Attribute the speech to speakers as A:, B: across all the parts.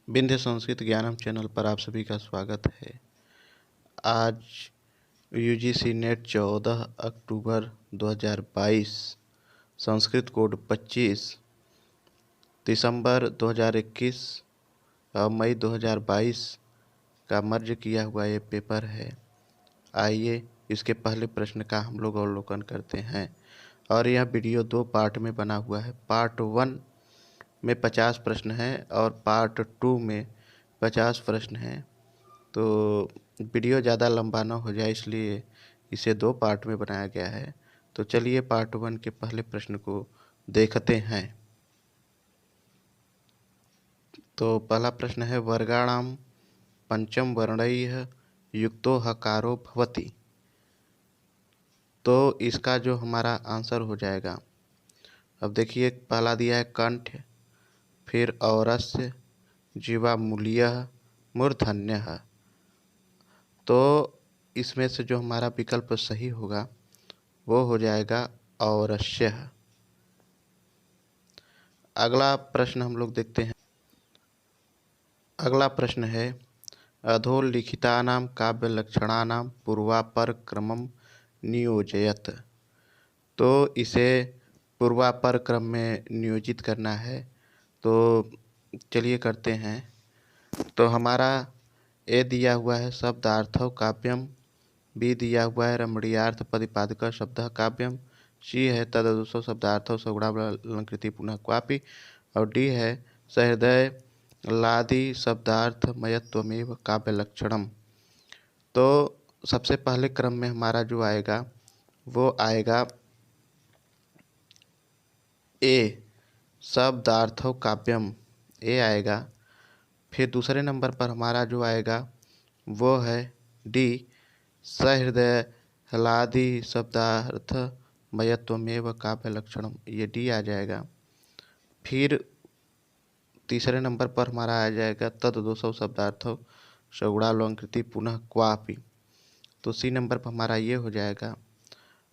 A: विंध्य संस्कृत ज्ञानम चैनल पर आप सभी का स्वागत है। आज यूजीसी नेट 14 अक्टूबर 2022, संस्कृत कोड 25 दिसंबर 2021 और मई 2022 का मर्ज किया हुआ ये पेपर है। आइए इसके पहले प्रश्न का हम लोग अवलोकन करते हैं। और यह वीडियो 2 पार्ट में बना हुआ है। पार्ट 1 में 50 प्रश्न हैं और पार्ट 2 में 50 प्रश्न हैं। तो वीडियो ज़्यादा लंबा ना हो जाए इसलिए इसे 2 पार्ट में बनाया गया है। तो चलिए पार्ट 1 के पहले प्रश्न को देखते हैं। तो पहला प्रश्न है, वर्गाणाम पंचम वर्णैः युक्तो हकारो भवति। तो इसका जो हमारा आंसर हो जाएगा, अब देखिए पहला दिया है कंठ, फिर औरस्य, जीवामूल्यः, मूर्धन्यः। तो इसमें से जो हमारा विकल्प सही होगा वो हो जाएगा औरस्यः। अगला प्रश्न हम लोग देखते हैं। अगला प्रश्न है, अधोलिखितानां काव्यलक्षणानां पूर्वापर क्रमं नियोजयत। तो इसे पूर्वापर क्रम में नियोजित करना है। तो चलिए करते हैं। तो हमारा ए दिया हुआ है शब्दार्थौ काव्यम, बी दिया हुआ है रमणीयार्थ प्रतिपादक शब्द काव्यम, सी है तदनुसो शब्दार्थौ सगुणावलंकृति पुनः क्वापि, और डी है सहृदय लादि शब्दार्थ मयत्वमेव काव्य लक्षणम। तो सबसे पहले क्रम में हमारा जो आएगा वो आएगा ए शब्दार्थौ काव्यम, ए आएगा। फिर दूसरे नंबर पर हमारा जो आएगा वो है डी सहृदय हलादि शब्दार्थ मयत्वमेव काव्य लक्षणम, ये डी आ जाएगा। फिर तीसरे नंबर पर हमारा आ जाएगा तददोषौ शब्दार्थौ सगुणालंकृति पुनः क्वापि, तो सी नंबर पर हमारा ये हो जाएगा।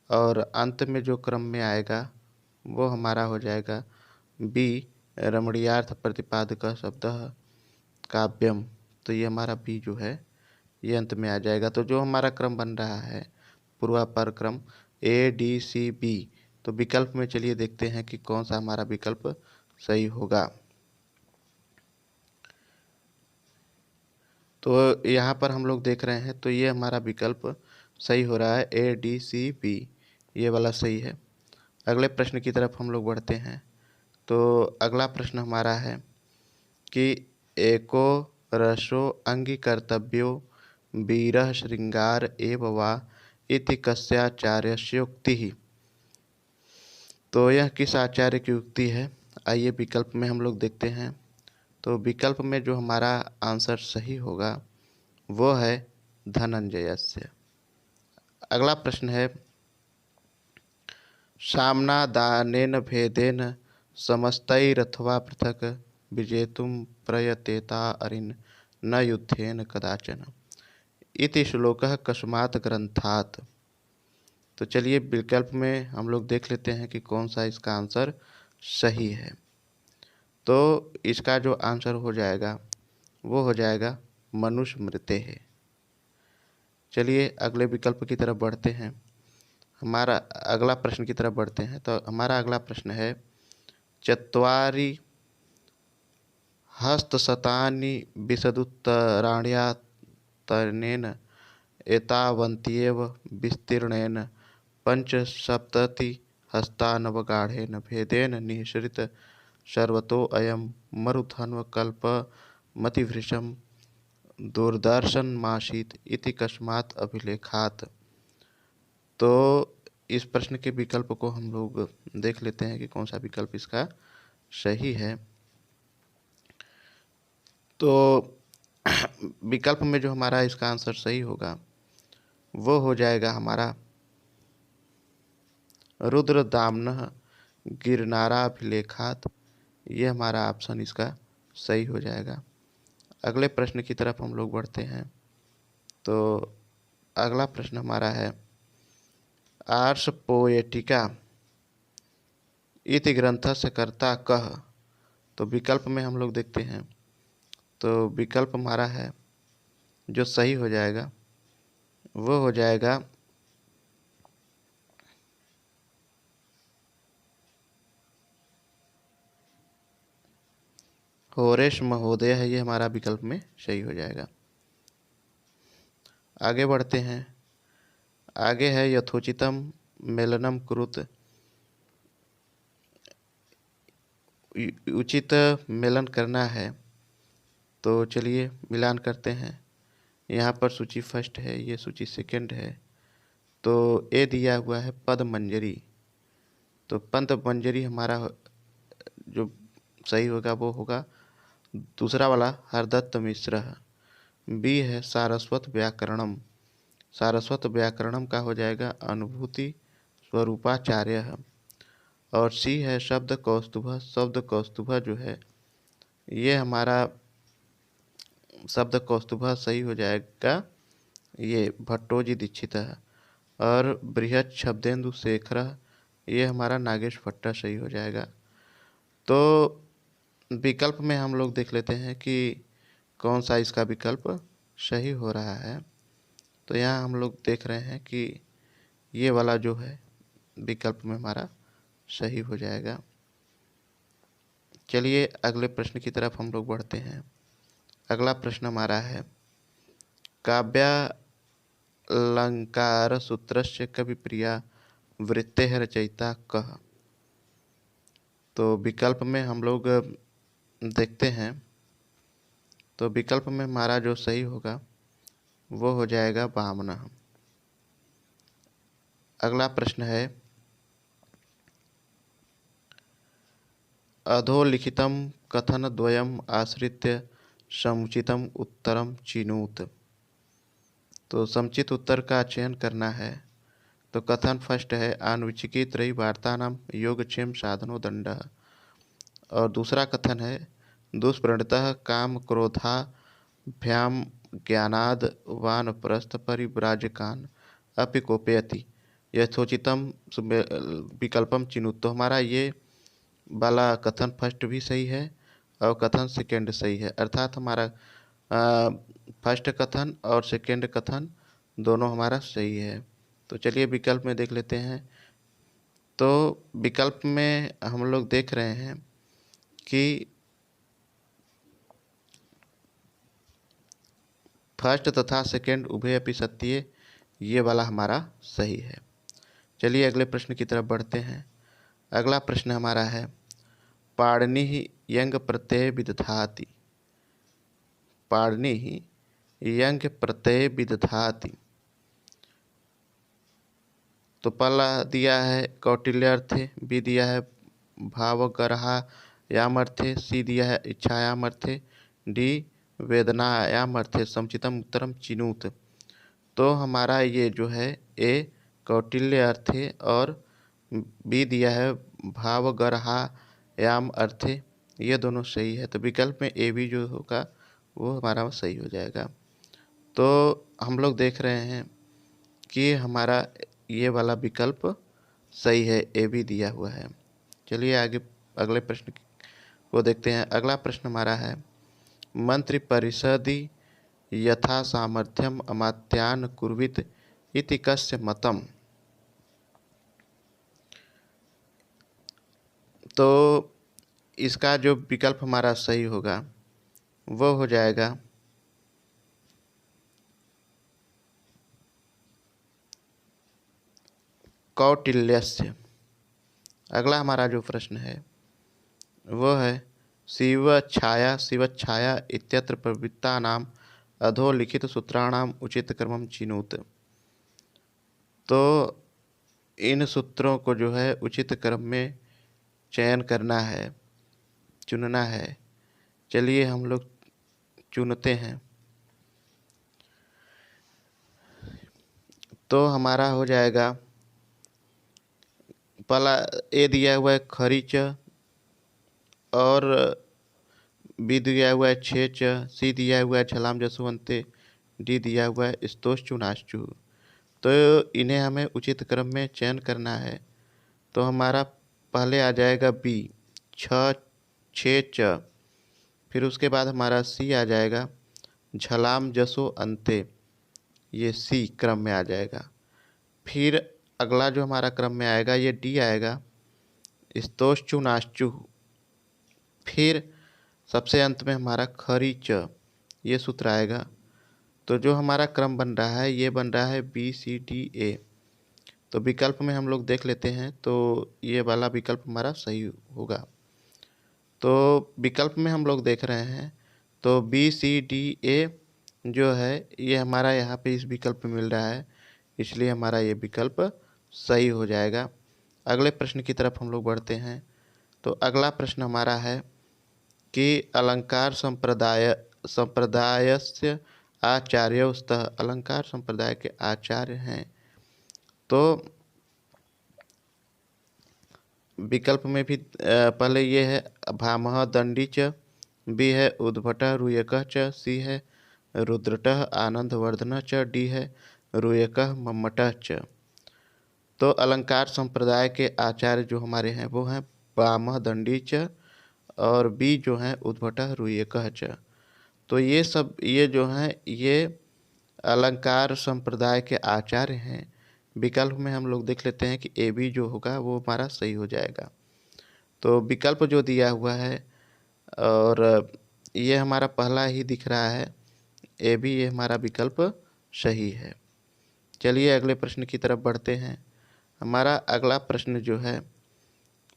A: और अंत में जो क्रम में आएगा वो हमारा हो जाएगा बी रमणीयार्थ प्रतिपादक शब्द काव्यम, तो ये हमारा बी जो है ये अंत में आ जाएगा। तो जो हमारा क्रम बन रहा है पूर्वापर क्रम ए डी सी बी, तो विकल्प में चलिए देखते हैं कि कौन सा हमारा विकल्प सही होगा। तो यहाँ पर हम लोग देख रहे हैं तो ये हमारा विकल्प सही हो रहा है, ए डी सी बी, ये वाला सही है। अगले प्रश्न की तरफ हम लोग बढ़ते हैं। तो अगला प्रश्न हमारा है कि एको रसो अंगीकर्तव्यो वीरः श्रृंगार एव वा इति कस्याचार्यस्योक्तिः। तो यह किस आचार्य की उक्ति है? आइए विकल्प में हम लोग देखते हैं। तो विकल्प में जो हमारा आंसर सही होगा वो है धनंजयस्य। अगला प्रश्न है, सामनादानेन भेदेन समस्तैरथवा पृथक विजेतुं प्रयतेता अरिन् न युद्धेन कदाचन इति श्लोकः कस्मात् ग्रंथात्। तो चलिए विकल्प में हम लोग देख लेते हैं कि कौन सा इसका आंसर सही है। तो इसका जो आंसर हो जाएगा वो हो जाएगा मनुस्मृतेः। चलिए अगले विकल्प की तरफ बढ़ते हैं। हमारा अगला प्रश्न की तरफ बढ़ते हैं। तो हमारा अगला प्रश्न है, चत्वारि हस्तशतानि विशदुत्तराण्यातनेन एतावन्त्येव विस्तीर्णेन पंचसप्तति हस्तानवगाढ़ेन भेदेन निःसृत सर्वतोऽयं मरुधन्वकल्पमतिभृशं दूरदर्शनमासीत् इति कस्मात् अभिलेखात्। तो इस प्रश्न के विकल्प को हम लोग देख लेते हैं कि कौन सा विकल्प इसका सही है। तो विकल्प में जो हमारा इसका आंसर सही होगा वो हो जाएगा हमारा रुद्रदाम्नः गिरनाराभिलेखात्, ये हमारा ऑप्शन इसका सही हो जाएगा। अगले प्रश्न की तरफ हम लोग बढ़ते हैं। तो अगला प्रश्न हमारा है, आर्स पोएटिका इति ग्रंथस्य कर्ता कः। तो विकल्प में हम लोग देखते हैं। तो विकल्प हमारा है जो सही हो जाएगा वो हो जाएगा होरेश महोदय है, ये हमारा विकल्प में सही हो जाएगा। आगे बढ़ते हैं। आगे है यथोचितम मेलनम कुरुत, उचित मेलन करना है। तो चलिए मिलान करते हैं। यहाँ पर सूची फर्स्ट है, ये सूची सेकंड है। तो ए दिया हुआ है पद मंजरी, तो पंत मंजरी हमारा जो सही होगा वो होगा दूसरा वाला हरदत्त मिश्र। बी है सारस्वत व्याकरणम, सारस्वत व्याकरणम का हो जाएगा अनुभूति स्वरूपाचार्य। और सी है शब्द कौस्तुभ, शब्द कौस्तुभ जो है ये हमारा शब्द कौस्तुभ सही हो जाएगा, ये भट्टोजी दीक्षित है। और बृहत शब्देंदु शेखर, ये हमारा नागेश भट्टा सही हो जाएगा। तो विकल्प में हम लोग देख लेते हैं कि कौन सा इसका विकल्प सही हो रहा है। तो यहाँ हम लोग देख रहे हैं कि ये वाला जो है विकल्प में हमारा सही हो जाएगा। चलिए अगले प्रश्न की तरफ हम लोग बढ़ते हैं। अगला प्रश्न हमारा है काव्यालंकार सूत्रस्य कवि प्रिया वृत्तेः रचयिता कः। तो विकल्प में हम लोग देखते हैं। तो विकल्प में हमारा जो सही होगा वो हो जाएगा वामन। अगला प्रश्न है अधोलिखितं कथनद्वयम् आश्रित्य समुचितम उत्तरम चिनुत। तो समुचित उत्तर का चयन करना है। तो कथन फर्स्ट है आन्वीक्षिकी त्रयी वार्तानां योगक्षेम साधनो दंडः। और दूसरा कथन है दुष्प्रणतः काम क्रोधाभ्याम ज्ञानाद वानप्रस्थ परिव्राजकान अपि कोपयति यथोचितम विकल्पम चिनुत। तो हमारा ये वाला कथन फर्स्ट भी सही है और कथन सेकंड सही है, अर्थात हमारा फर्स्ट कथन और सेकंड कथन दोनों हमारा सही है। तो चलिए विकल्प में देख लेते हैं। तो विकल्प में हम लोग देख रहे हैं कि फर्स्ट तथा सेकंड उभय अपि सत्य, ये वाला हमारा सही है। चलिए अगले प्रश्न की तरफ बढ़ते हैं। अगला प्रश्न हमारा है पाणिनिः यंग प्रत्यय विदधाति, पाणिनिः यंग प्रत्यय विदधाति। तो पहला दिया है कौटिल्यार्थे, बी दिया है भावगरहायामर्थे, सी दिया है इच्छायामर्थे, डी वेदनायामर्थे समुचितम उत्तरम चिनुत। तो हमारा ये जो है ए कौटिल्य अर्थे और बी दिया है भावगरहायाम अर्थे, ये दोनों सही है। तो विकल्प में ए भी जो होगा वो हमारा सही हो जाएगा। तो हम लोग देख रहे हैं कि हमारा ये वाला विकल्प सही है, ए भी दिया हुआ है। चलिए आगे अगले प्रश्न को देखते हैं। अगला प्रश्न हमारा है मंत्रिपरिषदि यथा सामर्थ्यम अमात्यान् कुर्वित इति कस्य मतम। तो इसका जो विकल्प हमारा सही होगा वो हो जाएगा कौटिल्यस्य। अगला हमारा जो प्रश्न है वो है शिवच्छाया इत्यत्र प्रवृत्तानाम अधोलिखित सूत्राणाम उचित क्रमम चिनुत। तो इन सूत्रों को जो है उचित क्रम में चयन करना है, चुनना है। चलिए हम लोग चुनते हैं। तो हमारा हो जाएगा पहला ए दिया हुआ है खरीच, और बी दिया हुआ है छेच, सी दिया हुआ है छलाम जसवंते, डी दिया हुआ है स्तोष चुनाश्चु। तो इन्हें हमें उचित क्रम में चयन करना है। तो हमारा पहले आ जाएगा बी छ छे च, फिर उसके बाद हमारा सी आ जाएगा, झलाम जसो अंते, ये सी क्रम में आ जाएगा। फिर अगला जो हमारा क्रम में आएगा ये डी आएगा, स्तोश्चु नाश्चु। फिर सबसे अंत में हमारा खरी च, ये सूत्र आएगा। तो जो हमारा क्रम बन रहा है ये बन रहा है बी सी डी ए। तो विकल्प में हम लोग देख लेते हैं, तो ये वाला विकल्प हमारा सही होगा। तो विकल्प में हम लोग देख रहे हैं तो बी सी डी ए जो है ये हमारा यहाँ पे इस विकल्प में मिल रहा है, इसलिए हमारा ये विकल्प सही हो जाएगा। अगले प्रश्न की तरफ हम लोग बढ़ते हैं। तो अगला प्रश्न हमारा है कि अलंकार संप्रदायस्य आचार्यस्तः, अलंकार संप्रदाय के आचार्य हैं। तो विकल्प में भी पहले ये है भामह दंडी च, बी है उद्भटः रूयकः च, सी है रुद्रटः आनंदवर्धनः च, डी है रूयकः मम्मटः च। तो अलंकार संप्रदाय के आचार्य जो हमारे हैं वो हैं भामह दंडी च और बी जो हैं उद्भटः रूयकः च। तो ये जो हैं ये अलंकार संप्रदाय के आचार्य हैं। विकल्प में हम लोग देख लेते हैं कि ए बी जो होगा वो हमारा सही हो जाएगा। तो विकल्प जो दिया हुआ है और ये हमारा पहला ही दिख रहा है ए बी, ये हमारा विकल्प सही है। चलिए अगले प्रश्न की तरफ बढ़ते हैं। हमारा अगला प्रश्न जो है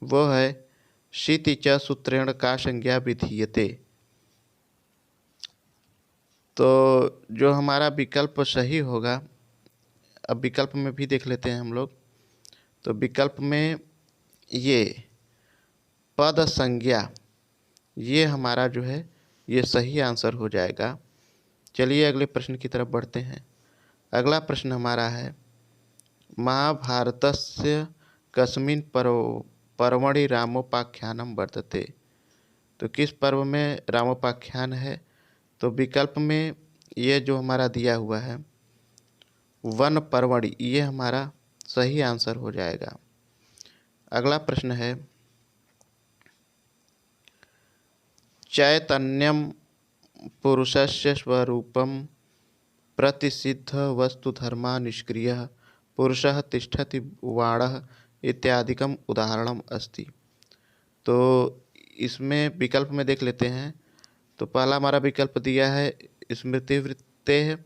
A: वो है शीति च सूत्रेण का संज्ञा विधीयते। तो जो हमारा विकल्प सही होगा, अब विकल्प में भी देख लेते हैं हम लोग। तो विकल्प में ये पद संज्ञा, ये हमारा जो है ये सही आंसर हो जाएगा। चलिए अगले प्रश्न की तरफ बढ़ते हैं। अगला प्रश्न हमारा है महाभारतस्य कस्मिन् पर्वणि रामोपाख्यानं वर्तते। तो किस पर्व में रामोपाख्यान है? तो विकल्प में ये जो हमारा दिया हुआ है वन पर्वणि, ये हमारा सही आंसर हो जाएगा। अगला प्रश्न है चैतन्यम पुरुषस्य स्वरूपम प्रतिसिद्ध वस्तुधर्मा निष्क्रियः पुरुषः तिष्ठति वाणः इत्यादिकम उदाहरणम अस्ति। तो इसमें विकल्प में देख लेते हैं। तो पहला हमारा विकल्प दिया है स्मृति वृत्तेः,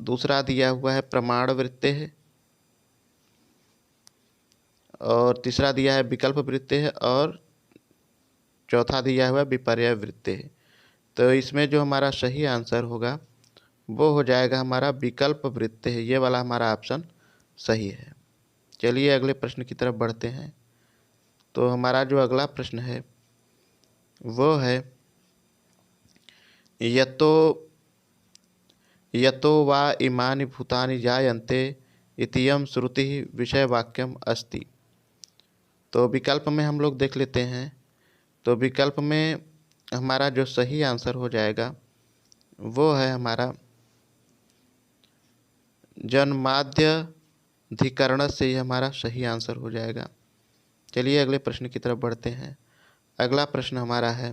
A: दूसरा दिया हुआ है प्रमाण वृत्तेः और तीसरा दिया है विकल्प वृत्तेः और चौथा दिया हुआ है विपर्यय वृत्तेः। तो इसमें जो हमारा सही आंसर होगा वो हो जाएगा हमारा विकल्प वृत्तेः, ये वाला हमारा ऑप्शन सही है। चलिए अगले प्रश्न की तरफ बढ़ते हैं। तो हमारा जो अगला प्रश्न है वो है यतो वा इमानि भूतानि जायन्ते इतियम श्रुति विषय वाक्यम अस्ति। तो विकल्प में हम लोग देख लेते हैं। तो विकल्प में हमारा जो सही आंसर हो जाएगा वो है हमारा जन्माद्यधिकरण से, ये हमारा सही आंसर हो जाएगा। चलिए अगले प्रश्न की तरफ बढ़ते हैं। अगला प्रश्न हमारा है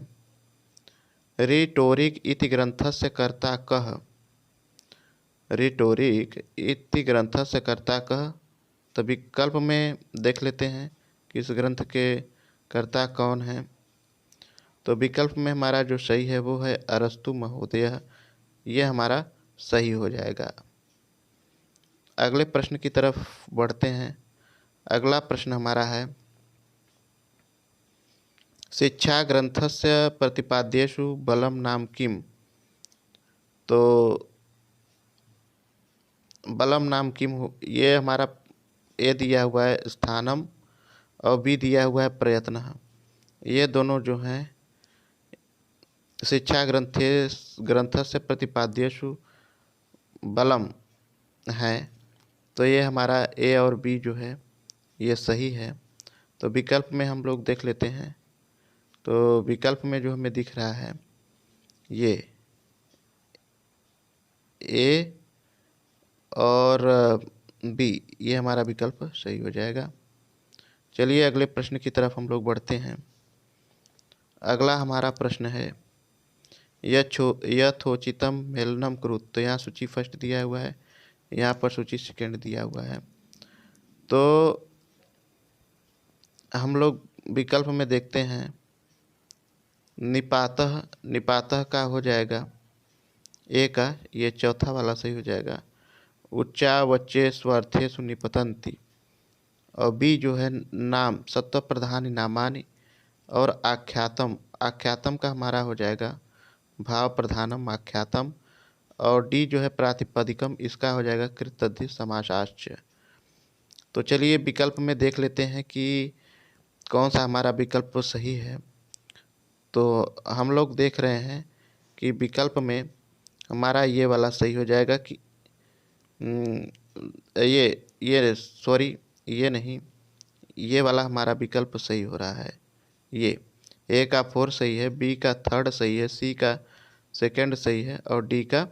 A: रिटोरिक इति ग्रंथस्य कर्ता कः। रिटोरिक इति ग्रंथस्य कर्ता कः। तो विकल्प में देख लेते हैं कि इस ग्रंथ के कर्ता कौन हैं। तो विकल्प में हमारा जो सही है वो है अरस्तु महोदय, ये हमारा सही हो जाएगा। अगले प्रश्न की तरफ बढ़ते हैं। अगला प्रश्न हमारा है शिक्षा ग्रंथस्य प्रतिपाद्येषु बलम नाम किम। तो बलम नाम किम ये हमारा ए दिया हुआ है स्थानम और बी दिया हुआ है प्रयत्नः। ये दोनों जो हैं शिक्षा ग्रंथस्य प्रतिपाद्येषु बलम है। तो ये हमारा ए और बी जो है ये सही है। तो विकल्प में हम लोग देख लेते हैं। तो विकल्प में जो हमें दिख रहा है ये ए और बी, ये हमारा विकल्प सही हो जाएगा। चलिए अगले प्रश्न की तरफ हम लोग बढ़ते हैं। अगला हमारा प्रश्न है यथोचितम मेलनम कुरुत। तो यहाँ सूची फर्स्ट दिया हुआ है, यहाँ पर सूची सेकंड दिया हुआ है। तो हम लोग विकल्प में देखते हैं, निपातः, निपातः का हो जाएगा ए का, ये चौथा वाला सही हो जाएगा। उच्चावचेषु अर्थेषु निपतन्ति। और बी जो है नाम, सत्व प्रधान नामानि। और आख्यातम, आख्यातम का हमारा हो जाएगा भाव प्रधानम आख्यातम। और डी जो है प्रातिपदिकम, इसका हो जाएगा कृतधि समासाश्च। तो चलिए विकल्प में देख लेते हैं कि कौन सा हमारा विकल्प सही है। तो हम लोग देख रहे हैं कि विकल्प में हमारा ये वाला सही हो जाएगा कि ये सॉरी, ये नहीं, ये वाला हमारा विकल्प सही हो रहा है। ये ए का 4 सही है, बी का 3rd सही है, सी का 2nd सही है और डी का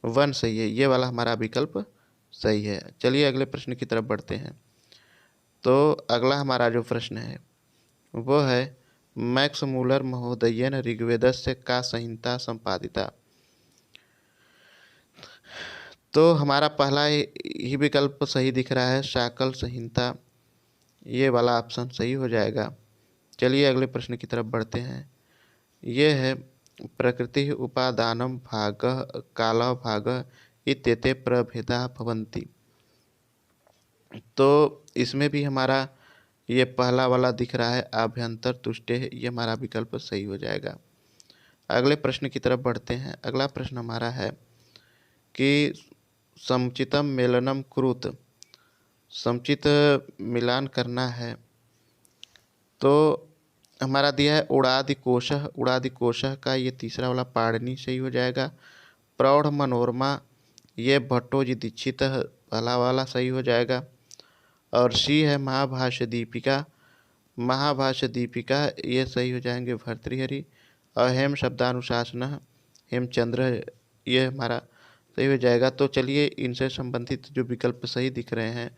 A: 1 सही है। ये वाला हमारा विकल्प सही है। चलिए अगले प्रश्न की तरफ बढ़ते हैं। तो अगला हमारा जो प्रश्न है वो है मैक्स मूलर महोदयेन ऋग्वेदस्य का संहिता संपादिता। तो हमारा पहला ही विकल्प सही दिख रहा है, शाकल संहिता। ये वाला ऑप्शन सही हो जाएगा। चलिए अगले प्रश्न की तरफ बढ़ते हैं। ये है प्रकृति उपादानम भागः कालः भागः इत्येते प्रभेदा भवन्ति। तो इसमें भी हमारा ये पहला वाला दिख रहा है, आभ्यंतर तुष्टे, ये हमारा विकल्प सही हो जाएगा। अगले प्रश्न की तरफ बढ़ते हैं। अगला प्रश्न हमारा है कि समुचितम मेलनम कुरुत। समुचित मिलान करना है। तो हमारा दिया है उड़ादि कोशः, उड़ादि कोशः का ये तीसरा वाला पाणिनि सही हो जाएगा। प्रौढ़ मनोरमा, ये भट्टोजी दीक्षित पहला वाला सही हो जाएगा। और सी है महाभाष्य दीपिका, महाभाष्य दीपिका ये सही हो जाएंगे भर्तृहरि। और हेम शब्दानुशासन हेमचंद्र, ये हमारा सही हो जाएगा। तो चलिए इनसे संबंधित जो विकल्प सही दिख रहे हैं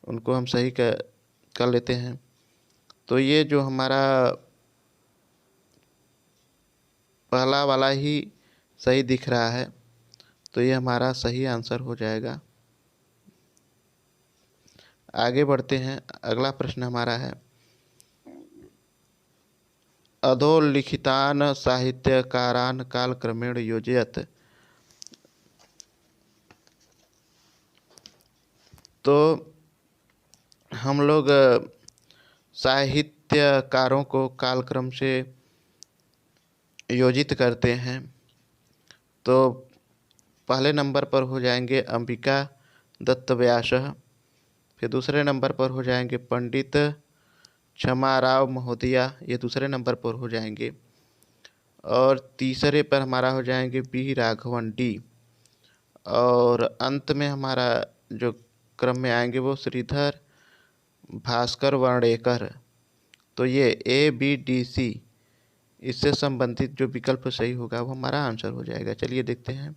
A: उनको हम सही कर लेते हैं। तो ये जो हमारा पहला वाला ही सही दिख रहा है, तो ये हमारा सही आंसर हो जाएगा। आगे बढ़ते हैं। अगला प्रश्न हमारा है अधोलिखितान साहित्यकारान कालक्रमेण योजयत। तो हम लोग साहित्यकारों को कालक्रम से योजित करते हैं। तो पहले नंबर पर हो जाएंगे अंबिका दत्त व्यासः, फिर दूसरे नंबर पर हो जाएंगे पंडित क्षमाराव महोदया, ये दूसरे नंबर पर हो जाएंगे। और तीसरे पर हमारा हो जाएंगे बी राघवन डी। और अंत में हमारा जो क्रम में आएंगे वो श्रीधर भास्कर वर्णेकर। तो ये ए बी डी सी, इससे संबंधित जो विकल्प सही होगा वो हमारा आंसर हो जाएगा। चलिए देखते हैं।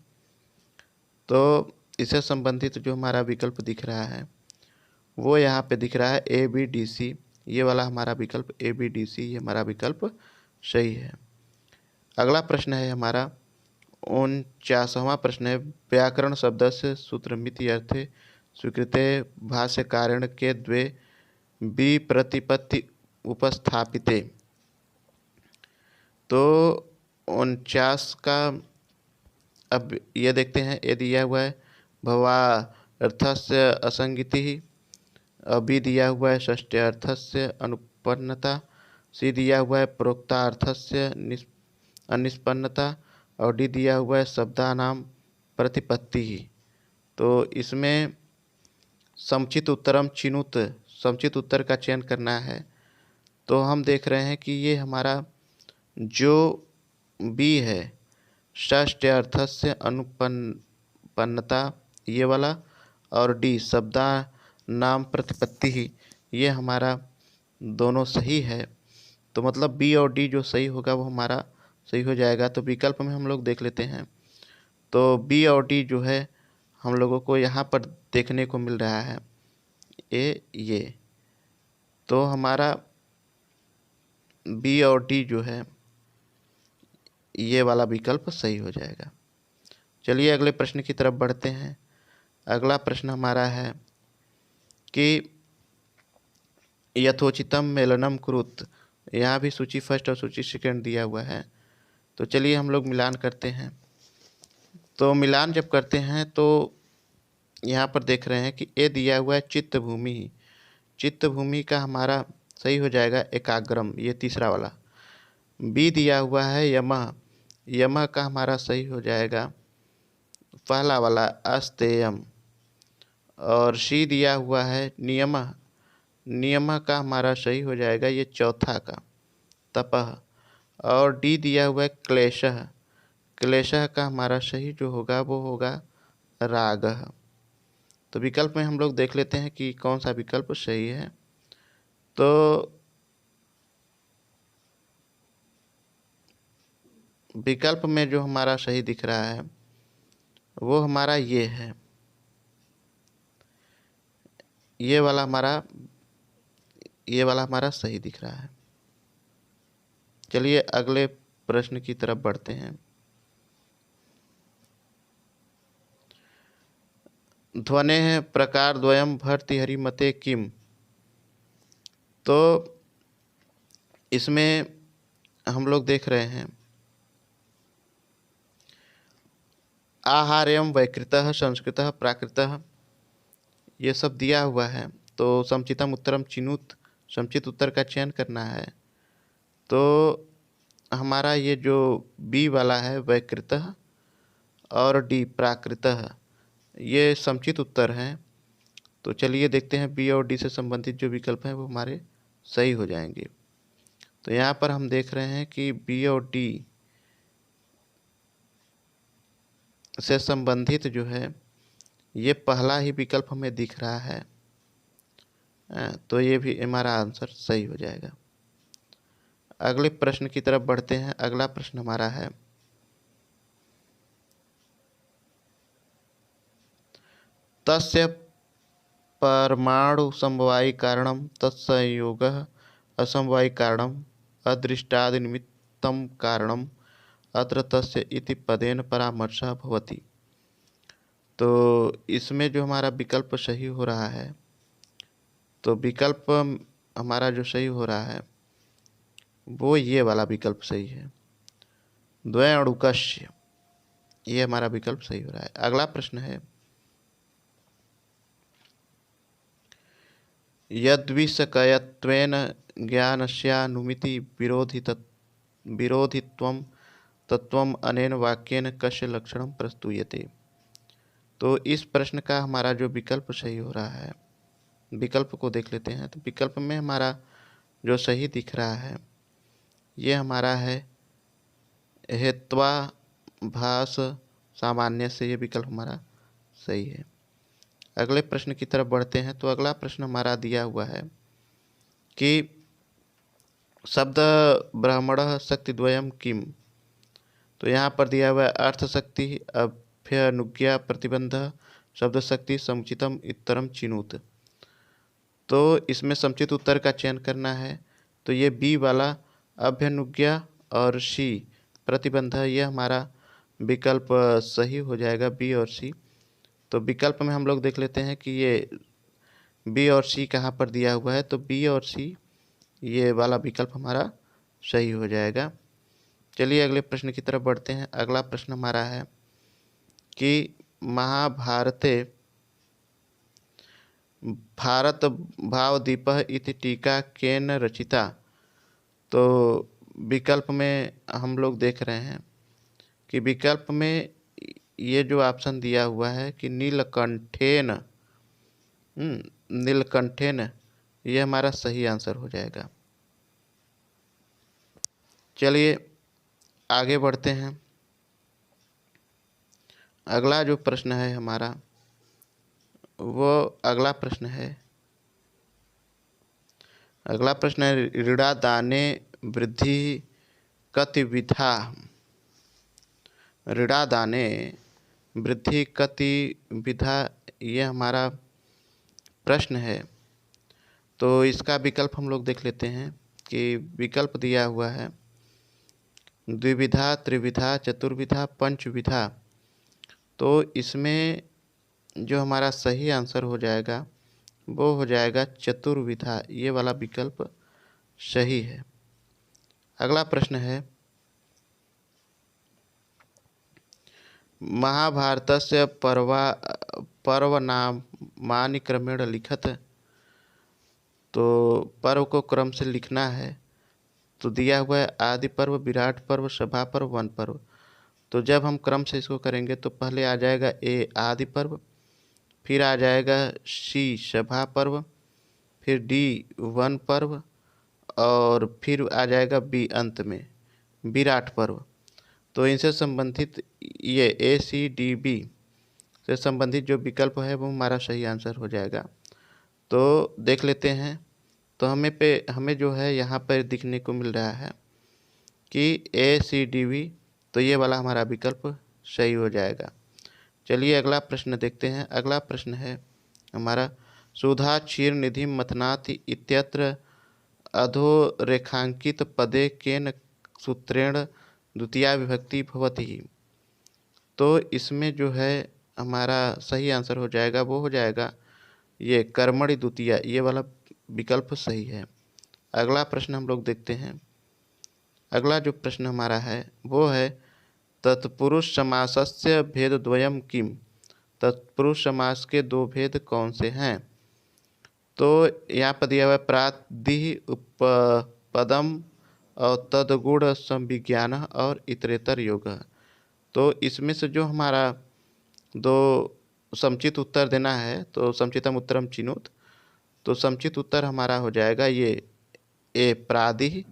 A: तो इससे संबंधित जो हमारा विकल्प दिख रहा है वो यहाँ पे दिख रहा है ए बी डी सी, ये वाला हमारा विकल्प ए बी डी सी, ये हमारा विकल्प सही है। अगला प्रश्न है हमारा 49वां प्रश्न है व्याकरण शब्द से सूत्रमिति अर्थे स्वीकृते भाष्य कारण के द्वे विप्रतिपत्ति उपस्थापिते। तो 49 का अब ये देखते हैं। ये दिया हुआ है भवार्थस्य असंगति, बी दिया हुआ है षष्ट्यर्थस्य अनुपन्नता, सी दिया हुआ है प्रोक्तार्थस्य अनिष्पन्नता और डी दिया हुआ है शब्दानाम प्रतिपत्ति ही। तो इसमें समुचित उत्तरम चिनुत, समुचित उत्तर का चयन करना है। तो हम देख रहे हैं कि ये हमारा जो बी है षष्ट्यर्थस्य अनुपन्नता, ये वाला, और डी शब्दा नाम प्रतिपत्ति ही, ये हमारा दोनों सही है। तो मतलब बी और डी जो सही होगा वो हमारा सही हो जाएगा। तो विकल्प में हम लोग देख लेते हैं। तो बी और डी जो है हम लोगों को यहाँ पर देखने को मिल रहा है ये। तो हमारा बी और डी जो है ये वाला विकल्प सही हो जाएगा। चलिए अगले प्रश्न की तरफ बढ़ते हैं। अगला प्रश्न हमारा है कि यथोचितम मेलनम कुरुत। यहाँ भी सूची फर्स्ट और सूची सेकंड दिया हुआ है, तो चलिए हम लोग मिलान करते हैं। तो मिलान जब करते हैं तो यहाँ पर देख रहे हैं कि ए दिया हुआ है चित्तभूमि। चित्तभूमि का हमारा सही हो जाएगा एकाग्रम, ये तीसरा वाला। बी दिया हुआ है यमः। यमः का हमारा सही हो जाएगा पहला वाला अस्तेयम। और सी दिया हुआ है नियमः। नियमः का हमारा सही हो जाएगा ये चौथा का तपः। और डी दिया हुआ है क्लेशः। क्लेशः का हमारा सही जो होगा वो होगा रागः। तो विकल्प में हम लोग देख लेते हैं कि कौन सा विकल्प सही है। तो विकल्प में जो हमारा सही दिख रहा है वो हमारा ये है, ये वाला हमारा सही दिख रहा है। चलिए अगले प्रश्न की तरफ बढ़ते हैं। ध्वनेः प्रकारद्वयं भर्तृहरि मते किम। तो इसमें हम लोग देख रहे हैं आहार्यम वैकृतः संस्कृतः प्राकृतः, ये सब दिया हुआ है। तो समुचितम उत्तरम चिनुत, समुचित उत्तर का चयन करना है। तो हमारा ये जो बी वाला है वैकृतः और डी प्राकृतः, ये समुचित उत्तर हैं। तो चलिए देखते हैं बी और डी से संबंधित जो विकल्प हैं वो हमारे सही हो जाएंगे। तो यहाँ पर हम देख रहे हैं कि बी और डी से संबंधित जो है ये पहला ही विकल्प हमें दिख रहा है। तो ये भी हमारा आंसर सही हो जाएगा। अगले प्रश्न की तरफ बढ़ते हैं। अगला प्रश्न हमारा है तस्य परमाणु समवायी कारणम तत्संयोगः असमवायी कारणम अदृष्टादि निमित्तम कारणम अत्र तस्य इति पदेन परामर्शः भवति। तो इसमें जो हमारा विकल्प सही हो रहा है, तो विकल्प हमारा जो सही हो रहा है वो ये वाला विकल्प सही है, द्वयणुकस्य, ये हमारा विकल्प सही हो रहा है। अगला प्रश्न है यद्विषयकत्वेन ज्ञानस्यानुमिति विरोधित्वं तत्वम अनेन वाक्येन कस्य लक्षणं प्रस्तूयते। तो इस प्रश्न का हमारा जो विकल्प सही हो रहा है, विकल्प को देख लेते हैं। तो विकल्प में हमारा जो सही दिख रहा है ये हमारा है हेत्वाभास सामान्य से, ये विकल्प हमारा सही है। अगले प्रश्न की तरफ बढ़ते हैं। तो अगला प्रश्न हमारा दिया हुआ है कि शब्द ब्राह्मणः शक्तिद्वयं किम। तो यहाँ पर दिया हुआ है अर्थ शक्ति अभ्यनुज्ञा प्रतिबंध शब्द शक्ति समुचितम उत्तरम चिनुत। तो इसमें समुचित उत्तर का चयन करना है। तो ये बी वाला अभ्यनुज्ञा और सी प्रतिबंध, ये हमारा विकल्प सही हो जाएगा, बी और सी। तो विकल्प में हम लोग देख लेते हैं कि ये बी और सी कहाँ पर दिया हुआ है। तो बी और सी ये वाला विकल्प हमारा सही हो जाएगा। चलिए अगले प्रश्न की तरफ बढ़ते हैं। अगला प्रश्न हमारा है कि महाभारते भारत भावदीपः इति टीका केन रचिता। तो विकल्प में हम लोग देख रहे हैं कि विकल्प में ये जो ऑप्शन दिया हुआ है कि नीलकंठेन, नीलकंठेन, ये हमारा सही आंसर हो जाएगा। चलिए आगे बढ़ते हैं। अगला जो प्रश्न है हमारा वो अगला प्रश्न है ऋणादाने वृद्धि कति विधा। ऋणादाने वृद्धि कति विधा, ये हमारा प्रश्न है। तो इसका विकल्प हम लोग देख लेते हैं कि विकल्प दिया हुआ है द्विविधा, त्रिविधा, चतुर्विधा, पंचविधा। तो इसमें जो हमारा सही आंसर हो जाएगा वो हो जाएगा चतुर्विधा। ये वाला विकल्प सही है। अगला प्रश्न है, महाभारतस्य पर्वनामानि क्रमेण लिखत। तो पर्व को क्रम से लिखना है। तो दिया हुआ है आदि पर्व, विराट पर्व, सभा पर्व, वन पर्व। तो जब हम क्रम से इसको करेंगे तो पहले आ जाएगा ए आदि पर्व, फिर आ जाएगा सी सभा पर्व, फिर डी वन पर्व, और फिर आ जाएगा बी अंत में विराट पर्व। तो इनसे संबंधित ये ए सी डी बी से संबंधित जो विकल्प है वो हमारा सही आंसर हो जाएगा। तो देख लेते हैं। तो हमें जो है यहाँ पर दिखने को मिल रहा है कि ए सी डी बी, तो ये वाला हमारा विकल्प सही हो जाएगा। चलिए अगला प्रश्न देखते हैं। अगला प्रश्न है हमारा, सुधा क्षीर निधि मथनाथ इत्यत्र अधोरेखांकित पदे केन सूत्रेण द्वितीया विभक्ति भवति। तो इसमें जो है हमारा सही आंसर हो जाएगा वो हो जाएगा ये कर्मणि द्वितीया। ये वाला विकल्प सही है। अगला प्रश्न हम लोग देखते हैं। अगला जो प्रश्न हमारा है वो है, तत्पुरुष समासस्य भेदद्वयम किम। तत्पुरुष समास के दो भेद कौन से हैं। तो यहाँ पर दिया हुआ है प्रातिः उपपदम और तदगुण संविज्ञान और इतरेतर योग। तो इसमें से जो हमारा दो समुचित उत्तर देना है, तो समुचितम उत्तरम चिनुत। तो समुचित उत्तर हमारा हो जाएगा ये ए प्रादि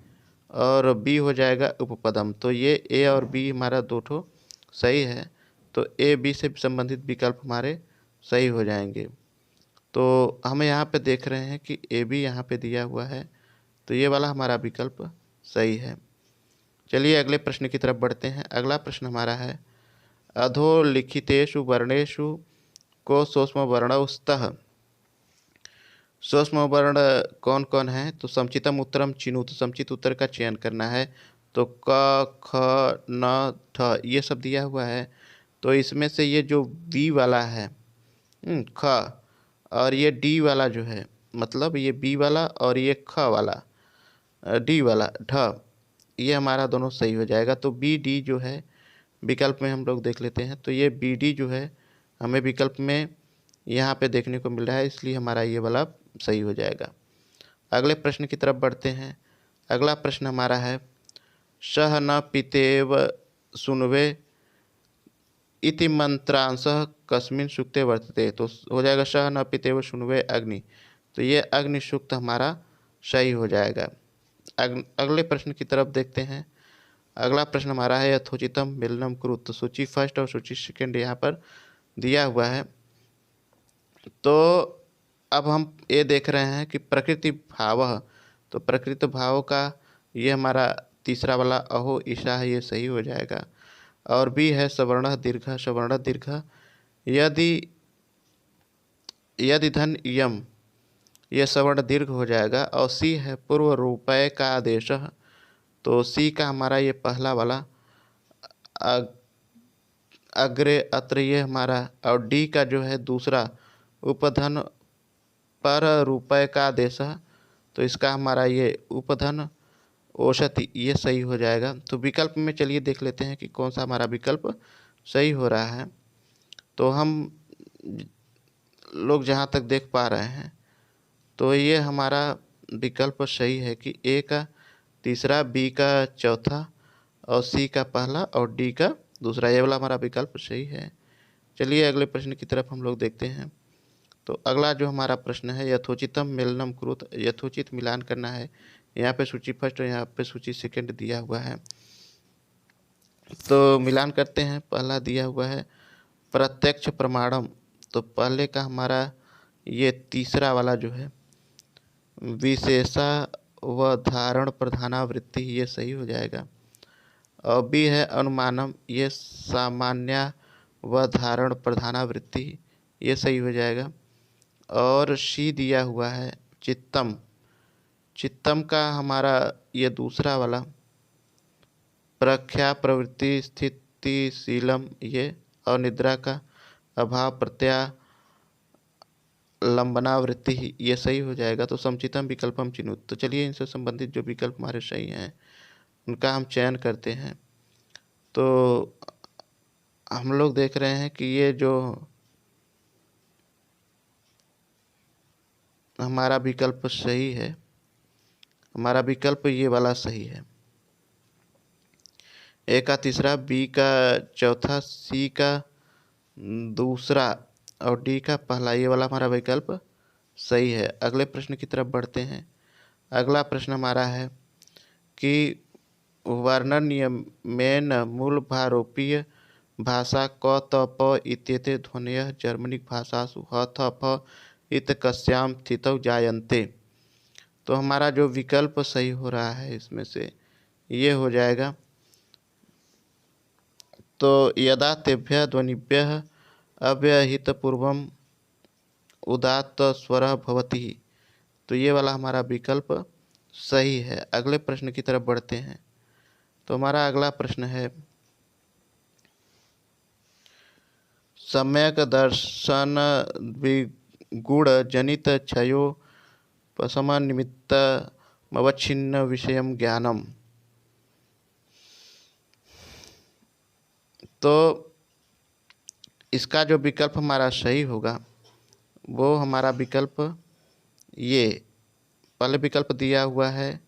A: और बी हो जाएगा उपपदम। तो ये ए और बी हमारा दो ठो सही है। तो ए बी से संबंधित विकल्प हमारे सही हो जाएंगे। तो हमें यहाँ पे देख रहे हैं कि ए बी यहाँ पे दिया हुआ है, तो ये वाला हमारा विकल्प सही है। चलिए अगले प्रश्न की तरफ बढ़ते हैं। अगला प्रश्न हमारा है, अधोलिखितेषु वर्णेषु को सूक्ष्म वर्णौ स्तः। सूक्ष्म वर्ण कौन कौन है। तो समुचितम उत्तरम चिनु। तो समुचित उत्तर का चयन करना है। तो क ख न ठ ये सब दिया हुआ है। तो इसमें से ये जो बी वाला है ख, और ये डी वाला जो है, मतलब ये बी वाला और ये ख वाला डी वाला ढ, ये हमारा दोनों सही हो जाएगा। तो बी डी जो है विकल्प में हम लोग देख लेते हैं। तो ये बी डी जो है हमें विकल्प में यहाँ पे देखने को मिल रहा है, इसलिए हमारा ये वाला सही हो जाएगा। अगले प्रश्न की तरफ बढ़ते हैं। अगला प्रश्न हमारा है, सह न पितेव सुनवे इति मंत्रांशः कस्मिन् सूक्ते वर्तते। तो हो जाएगा सह न पितेव सुनवे अग्नि। तो ये अग्नि सूक्त हमारा सही हो जाएगा। अगले प्रश्न की तरफ देखते हैं। अगला प्रश्न हमारा है, यथोचितम मिलनम कुरुत। तो सूची फर्स्ट और सूची सेकेंड यहाँ पर दिया हुआ है। तो अब हम ये देख रहे हैं कि प्रकृति भाव। तो प्रकृति भाव का ये हमारा तीसरा वाला अहो ईशा है, ये सही हो जाएगा। और बी है सवर्ण दीर्घ, सवर्ण दीर्घ यदि यदि धन यम, यह सवर्ण दीर्घ हो जाएगा। और सी है पूर्व रूपय का आदेश। तो सी का हमारा ये पहला वाला अग्रे अत्र ये हमारा, और डी का जो है दूसरा उपधन पर रुपये का आदेश। तो इसका हमारा ये उपधन औषधि ये सही हो जाएगा। तो विकल्प में चलिए देख लेते हैं कि कौन सा हमारा विकल्प सही हो रहा है। तो हम लोग जहाँ तक देख पा रहे हैं तो ये हमारा विकल्प सही है कि ए का तीसरा, बी का चौथा, और सी का पहला और डी का दूसरा, ये वाला हमारा विकल्प सही है। चलिए अगले प्रश्न की तरफ हम लोग देखते हैं। तो अगला जो हमारा प्रश्न है, यथोचितम मिलनम कुरुत। यथोचित मिलान करना है। यहाँ पे सूची फर्स्ट और यहाँ पे सूची सेकंड दिया हुआ है। तो मिलान करते हैं। पहला दिया हुआ है प्रत्यक्ष प्रमाणम। तो पहले का हमारा ये तीसरा वाला जो है विशेषा व धारण प्रधानावृत्ति, ये सही हो जाएगा। और बी है अनुमानम, ये सामान्य व धारण प्रधानावृत्ति, ये सही हो जाएगा। और सी दिया हुआ है चित्तम। चित्तम का हमारा ये दूसरा वाला प्रख्या प्रवृत्ति स्थितिशीलम, ये और निद्रा का अभाव प्रत्यालंबनावृत्ति ही, ये सही हो जाएगा। तो समुचितम विकल्पम चिनुत। तो चलिए इनसे संबंधित जो विकल्प हमारे सही हैं उनका हम चयन करते हैं। तो हम लोग देख रहे हैं कि ये जो हमारा विकल्प सही है, हमारा विकल्प ये वाला सही है। ए का तीसरा, बी का चौथा, सी का दूसरा और डी का पहला, ये वाला हमारा विकल्प सही है। अगले प्रश्न की तरफ बढ़ते हैं। अगला प्रश्न हमारा है कि वर्णनियमेन मूलभारोपीय भाषा क त प इत्येते ध्वनयः जर्मनिक भाषासु ह थ फ इत कस्याम स्थितौ जायन्ते। तो हमारा जो विकल्प सही हो रहा है इसमें से ये हो जाएगा। तो यदा तेभ्यः ध्वनिभ्यः अव्यहितपूर्वम् उदात्त स्वरः भवति, तो ये वाला हमारा विकल्प सही है। अगले प्रश्न की तरफ बढ़ते हैं। तो हमारा अगला प्रश्न है, सम्यक दर्शन द्विगुण जनित क्षयोपशम निमित्तमवच्छिन्न विषयम ज्ञानम। तो इसका जो विकल्प हमारा सही होगा वो हमारा विकल्प ये पहले विकल्प दिया हुआ है,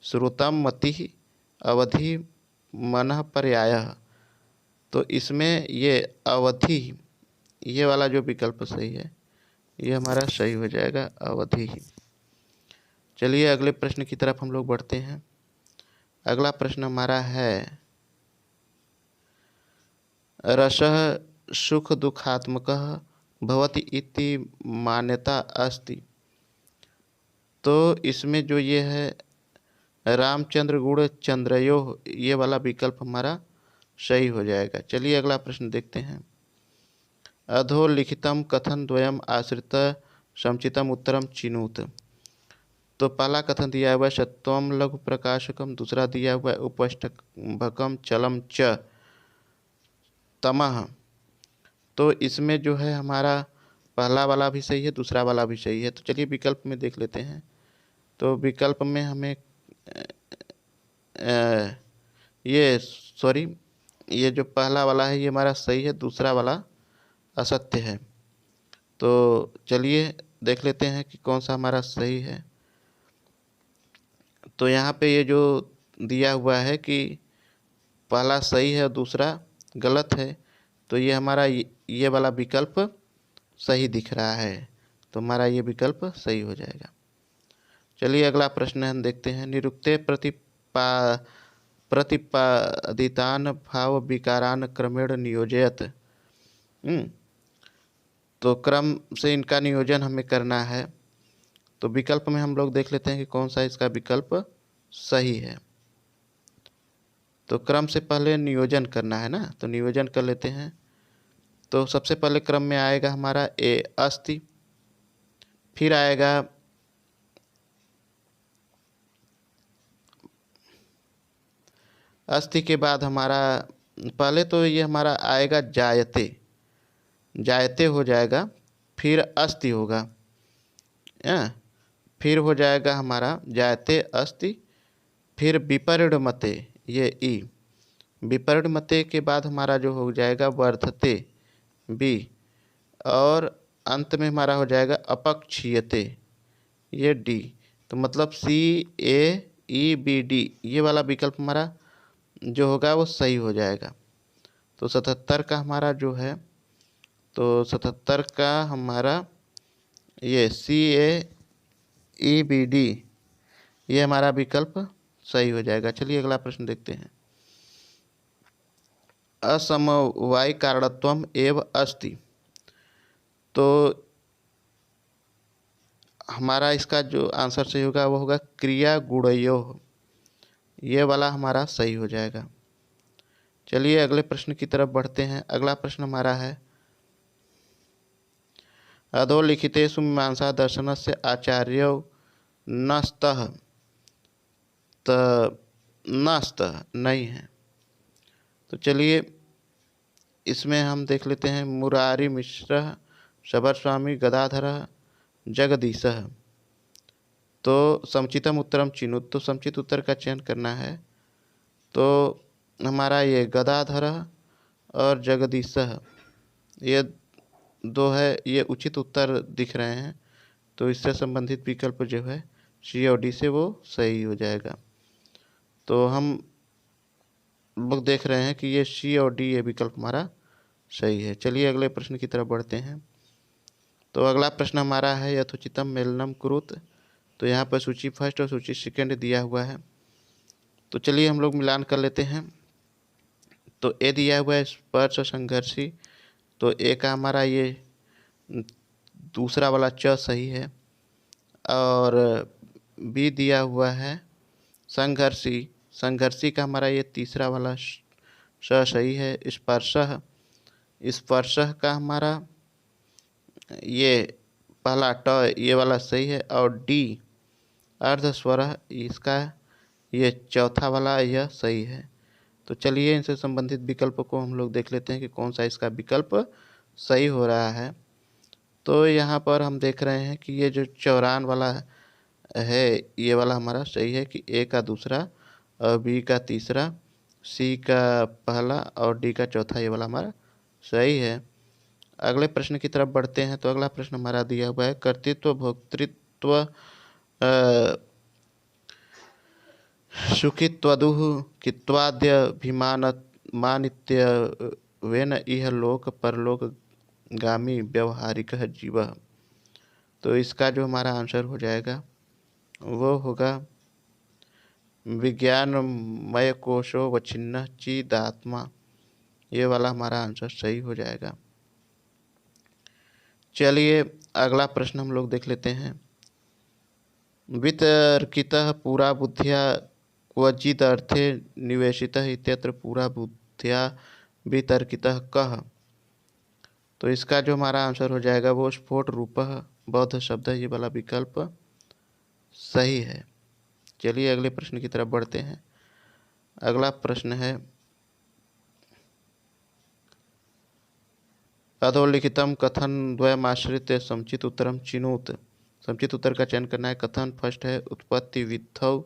A: श्रुतम मति अवधि मनः पर्यायः। तो इसमें ये अवधि, ये वाला जो विकल्प सही है ये हमारा सही हो जाएगा, अवधि। चलिए अगले प्रश्न की तरफ हम लोग बढ़ते हैं। अगला प्रश्न हमारा है, रसः सुख दुखात्मकः भवति इति मान्यता अस्ति। तो इसमें जो ये है रामचंद्र गुण चंद्रयोः, ये वाला विकल्प हमारा सही हो जाएगा। चलिए अगला प्रश्न देखते हैं। अधोलिखितम कथन द्वयम आश्रित समुचितम उत्तरम चिनुत। तो पहला कथन दिया हुआ है सत्वम लघु प्रकाशकम, दूसरा दिया हुआ है उपष्टभकम चलम च तमः। तो इसमें जो है हमारा पहला वाला भी सही है, दूसरा वाला भी सही है। तो चलिए विकल्प में देख लेते हैं। तो विकल्प में हमें ये जो पहला वाला है ये हमारा सही है, दूसरा वाला असत्य है। तो चलिए देख लेते हैं कि कौन सा हमारा सही है। तो यहाँ पे ये जो दिया हुआ है कि पहला सही है और दूसरा गलत है, तो ये हमारा ये वाला विकल्प सही दिख रहा है। तो हमारा ये विकल्प सही हो जाएगा। चलिए अगला प्रश्न हम देखते हैं। निरुक्ते प्रतिपादितान भाव विकारान क्रमेण नियोजयत। तो क्रम से इनका नियोजन हमें करना है। तो विकल्प में हम लोग देख लेते हैं कि कौन सा इसका विकल्प सही है। तो क्रम से पहले नियोजन करना है ना, तो नियोजन कर लेते हैं। तो सबसे पहले क्रम में आएगा हमारा ए अस्ति, फिर आएगा अस्ति के बाद हमारा पहले तो ये हमारा आएगा जायते, जायते हो जाएगा, फिर अस्ति होगा, फिर हो जाएगा हमारा जायते अस्ति, फिर विपरिणमते ये ई, विपरिणमते के बाद हमारा जो हो जाएगा वर्धते बी, और अंत में हमारा हो जाएगा अपक्षीयते ये डी। तो मतलब सी ए ई बी डी, ये वाला विकल्प हमारा जो होगा वो सही हो जाएगा। तो 77 का हमारा जो है, तो 77 का हमारा ये सी ए ई बी डी, ये हमारा विकल्प सही हो जाएगा। चलिए अगला प्रश्न देखते हैं। असमवाय कारणत्वम एव अस्ति। तो हमारा इसका जो आंसर सही होगा वो होगा क्रिया गुणयोः, ये वाला हमारा सही हो जाएगा। चलिए अगले प्रश्न की तरफ बढ़ते हैं। अगला प्रश्न हमारा है, अधोलिखितेषु मीमांसा दर्शनस्य आचार्यो नस्तः। तो नस्तः नहीं है, तो चलिए इसमें हम देख लेते हैं मुरारी मिश्र शबर स्वामी गदाधर जगदीशः। तो समुचितम उत्तरम चिनुत, तो समुचित उत्तर का चयन करना है। तो हमारा ये गदाधर और जगदीशः ये दो है, ये उचित उत्तर दिख रहे हैं। तो इससे संबंधित विकल्प जो है सी और डी से वो सही हो जाएगा। तो हम लोग देख रहे हैं कि ये सी और डी ये विकल्प हमारा सही है। चलिए अगले प्रश्न की तरफ बढ़ते हैं। तो अगला प्रश्न हमारा है यथोचितम मेलनम कुरुत। तो यहाँ पर सूची फर्स्ट और सूची सेकंड दिया हुआ है। तो चलिए हम लोग मिलान कर लेते हैं। तो ए दिया हुआ है स्पर्श और संघर्षी। तो ए का हमारा ये दूसरा वाला च सही है। और बी दिया हुआ है संघर्षी। संघर्षी का हमारा ये तीसरा वाला स सही है। स्पर्शः, स्पर्शः का हमारा ये पहला ट ये वाला सही है। और डी अर्धस्वरः, इसका ये चौथा वाला यह सही है। तो चलिए इनसे संबंधित विकल्प को हम लोग देख लेते हैं कि कौन सा इसका विकल्प सही हो रहा है। तो यहाँ पर हम देख रहे हैं कि ये जो चौरान वाला है ये वाला हमारा सही है कि ए का दूसरा और बी का तीसरा, सी का पहला और डी का चौथा ये वाला हमारा सही है। अगले प्रश्न की तरफ बढ़ते हैं। तो अगला प्रश्न हमारा दिया हुआ है कर्तृत्व भोक्तृत्व सुखित्वदुः कित्वाद्यभिमानित्यवेन इह लोक परलोक गामी व्यवहारिकः जीवः। तो इसका जो हमारा आंसर हो जाएगा वो होगा विज्ञानमय कोशो वच्छिन्न चिदात्मा, ये वाला हमारा आंसर सही हो जाएगा। चलिए अगला प्रश्न हम लोग देख लेते हैं। वितर्कितः पूरा बुद्धिया क्वचिदर्थे निवेशितः इत्यत्र पूरा बुद्धिया वितर्कितः कः। तो इसका जो हमारा आंसर हो जाएगा वो स्फोट रूपः बौद्ध शब्द, ये वाला विकल्प सही है। चलिए अगले प्रश्न की तरफ बढ़ते हैं। अगला प्रश्न है अधोलिखितम कथन द्वयमाश्रित्य समुचित उत्तरम चिनुत। समुचित उत्तर का चयन करना है। कथन फर्स्ट है उत्पत्ति विधौ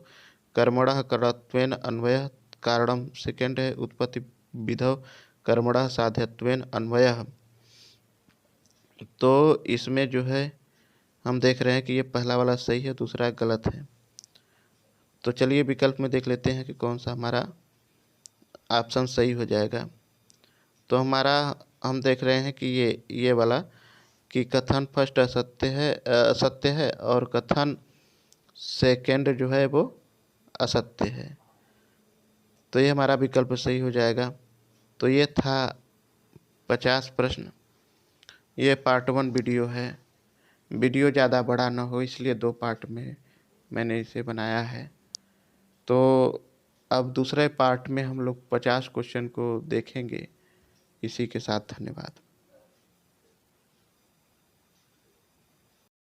A: कर्मणः कर्तृत्वेन अन्वयः कारणम। सेकंड है उत्पत्ति विधौ कर्मणः साध्यत्वेन अन्वयः। तो इसमें जो है हम देख रहे हैं कि ये पहला वाला सही है, दूसरा गलत है। तो चलिए विकल्प में देख लेते हैं कि कौन सा हमारा ऑप्शन सही हो जाएगा। तो हमारा हम देख रहे हैं कि ये वाला कि कथन फर्स्ट असत्य है और कथन सेकंड जो है वो असत्य है। तो ये हमारा विकल्प सही हो जाएगा। तो ये था 50 प्रश्न। ये पार्ट 1 वीडियो है। वीडियो ज़्यादा बड़ा ना हो इसलिए 2 पार्ट में मैंने इसे बनाया है। तो अब दूसरे पार्ट में हम लोग 50 क्वेश्चन को देखेंगे। इसी के साथ धन्यवाद।